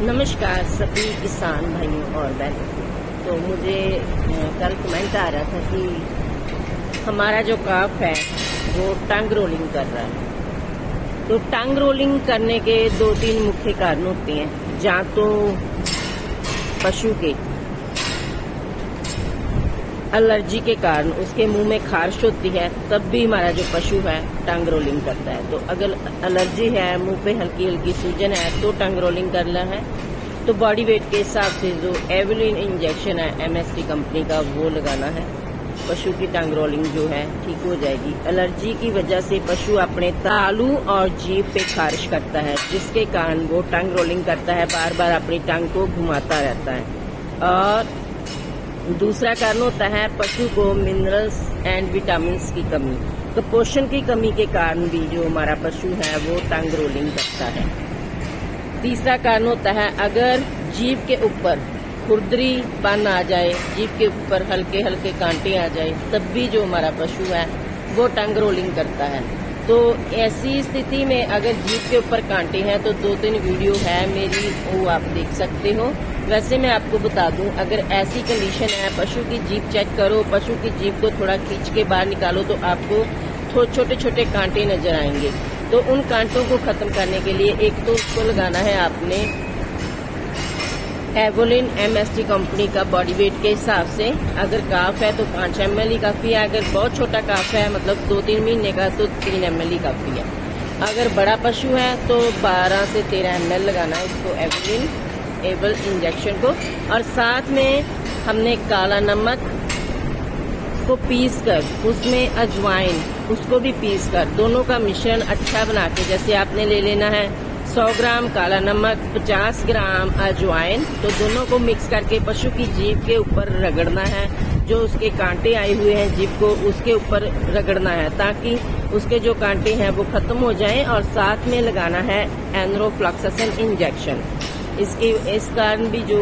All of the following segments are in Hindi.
नमस्कार सभी किसान भाइयों और बहनों। तो मुझे कल कमेंट आ रहा था कि हमारा जो काफ है वो टंग रोलिंग कर रहा है। तो टंग रोलिंग करने के 2-3 मुख्य कारण होते हैं। या तो पशु के एलर्जी के कारण उसके मुंह में खारिश होती है, तब भी हमारा जो पशु है टंग रोलिंग करता है। तो अगर एलर्जी है, मुंह पे हल्की हल्की सूजन है, तो टंग रोलिंग करना है। तो बॉडी वेट के हिसाब से जो एवलिन इंजेक्शन है एमएसटी कंपनी का, वो लगाना है। पशु की टंग रोलिंग जो है ठीक हो जाएगी। एलर्जी की वजह से पशु अपने तालू और जीभ पे खारिश करता है, जिसके कारण वो टंग रोलिंग करता है, बार बार अपनी टंग को घुमाता रहता है। और दूसरा कारण होता है पशु को मिनरल्स एंड विटामिन की कमी। तो पोषण की कमी के कारण भी जो हमारा पशु है वो टंग रोलिंग करता है। तीसरा कारण होता है अगर जीभ के ऊपर खुरदरी पन आ जाए, जीभ के ऊपर हल्के हल्के कांटे आ जाए, तब भी जो हमारा पशु है वो टंग रोलिंग करता है। तो ऐसी स्थिति में अगर जीभ के ऊपर कांटे हैं तो 2-3 वीडियो है मेरी, वो आप देख सकते हो। वैसे मैं आपको बता दूं, अगर ऐसी कंडीशन है, पशु की जीभ चेक करो, पशु की जीभ को थोड़ा खींच के बाहर निकालो तो आपको छोटे छोटे कांटे नजर आएंगे। तो उन कांटों को खत्म करने के लिए एक तो उसको लगाना है आपने एवोलिन एमएसटी कंपनी का बॉडी वेट के हिसाब से। अगर काफ है तो 5 ml ही काफी है। अगर बहुत छोटा काफ है, मतलब 2-3 महीने का, तो 3 ml ही काफी है। अगर बड़ा पशु है तो 12 से 13 ml लगाना है इसको, एवल इंजेक्शन को। और साथ में हमने काला नमक को पीस कर, उसमें अजवाइन उसको भी पीस कर, दोनों का मिश्रण अच्छा बना के, जैसे आपने ले लेना है 100 ग्राम काला नमक, 50 ग्राम अजवाइन, तो दोनों को मिक्स करके पशु की जीभ के ऊपर रगड़ना है। जो उसके कांटे आए हुए हैं जीभ को, उसके ऊपर रगड़ना है ताकि उसके जो कांटे हैं वो खत्म हो जाएं। और साथ में लगाना है एनरोफ्लॉक्सासिन इंजेक्शन। इस कारण भी जो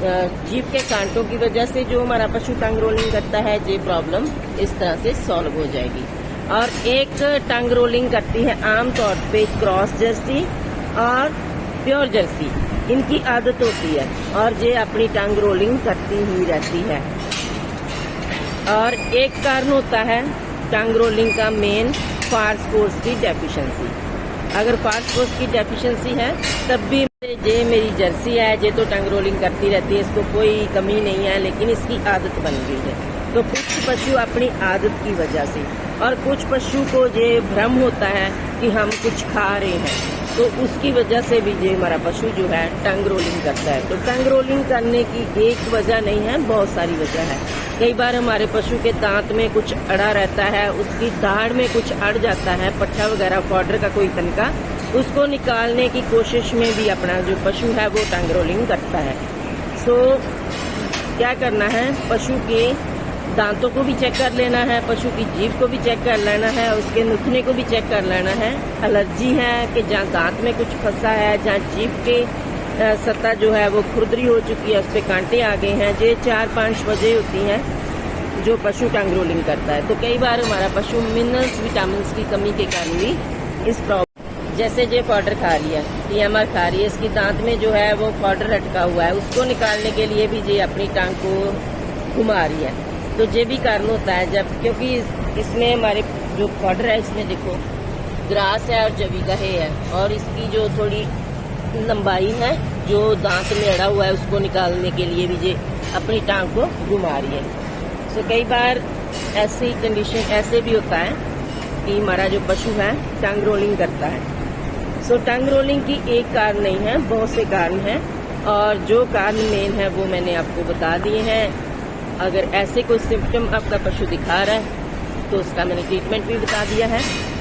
जीभ के कांटों की वजह से जो हमारा पशु टंग रोलिंग करता है, ये प्रॉब्लम इस तरह से सॉल्व हो जाएगी। और एक टंग रोलिंग करती है आमतौर पे क्रॉस जर्सी और प्योर जर्सी, इनकी आदत होती है और ये अपनी टंग रोलिंग करती ही रहती है। और एक कारण होता है टंग रोलिंग का मेन, फास्फोरस की डेफिशिएंसी। अगर फास्फोरस की डेफिशिएंसी है तब भी ये मेरी जर्सी है, ये तो टंग रोलिंग करती रहती है, इसको कोई कमी नहीं है, लेकिन इसकी आदत बन गई है। तो कुछ पशु अपनी आदत की वजह से, और कुछ पशु को ये भ्रम होता है कि हम कुछ खा रहे हैं, तो उसकी वजह से भी ये हमारा पशु जो है टंग रोलिंग करता है। तो टंग रोलिंग करने की एक वजह नहीं है, बहुत सारी वजह है। कई बार हमारे पशु के दांत में कुछ अड़ा रहता है, उसकी दाढ़ में कुछ अड़ जाता है, पट्टा वगैरह पाउडर का कोई तनका, उसको निकालने की कोशिश में भी अपना जो पशु है वो टंग रोलिंग करता है। सो क्या करना है, पशु के दांतों को भी चेक कर लेना है, पशु की जीभ को भी चेक कर लेना है, उसके नुखने को भी चेक कर लेना है। एलर्जी है कि जहाँ दांत में कुछ फंसा है, जहाँ जीभ के सतह जो है वो खुरदरी हो चुकी है, उस पर कांटे आ गए हैं, ये 4-5 वजह होती हैं जो पशु टंग रोलिंग करता है। तो कई बार हमारा पशु मिनरल्स विटामिन की कमी के कारण भी इस प्रॉब्लम, जैसे ये पाउडर खा रही है, TMR खा रही है, इसकी दांत में जो है वो पाउडर अटका हुआ है, उसको निकालने के लिए भी ये अपनी टांग को घुमा रही है। तो ये भी कारण होता है, जब क्योंकि इसमें हमारे जो पाउडर है इसमें देखो ग्रास है और जविका है, और इसकी जो थोड़ी लंबाई है जो दांत में अड़ा हुआ है, उसको निकालने के लिए भी ये अपनी टांग को घुमा रही है। तो कई बार ऐसी कंडीशन ऐसे भी होता है कि हमारा जो पशु है टंग रोलिंग करता है। सो टंग रोलिंग की एक कारण नहीं है, बहुत से कारण हैं, और जो कारण मेन है वो मैंने आपको बता दिए हैं। अगर ऐसे कोई सिम्टम आपका पशु दिखा रहा है तो उसका मैंने ट्रीटमेंट भी बता दिया है।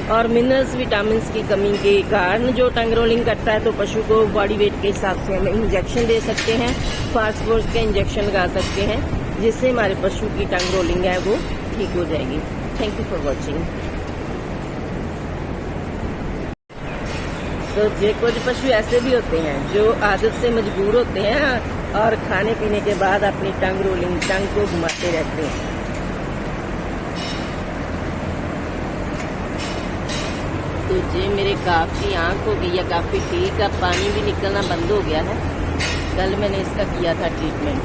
और मिनरल्स विटामिन की कमी के कारण जो टंग रोलिंग करता है, तो पशु को बॉडी वेट के हिसाब से हम इंजेक्शन दे सकते हैं, फास्फोरस के इंजेक्शन लगा सकते हैं, जिससे हमारे पशु की टंग रोलिंग है वो ठीक हो जाएगी। Thank you for watching. तो ये कुछ पशु ऐसे भी होते हैं जो आदत से मजबूर होते हैं और खाने पीने के बाद अपनी टंग रोलिंग, टंग को घुमाते रहते हैं। तो ये मेरे काफ की आँख हो गई है काफ़ी ठीक, अब पानी भी निकलना बंद हो गया है। कल मैंने इसका किया था ट्रीटमेंट।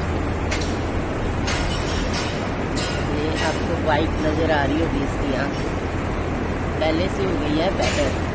ये आपको वाइट नज़र आ रही होगी इसकी आँख, पहले से हो गई है बेटर।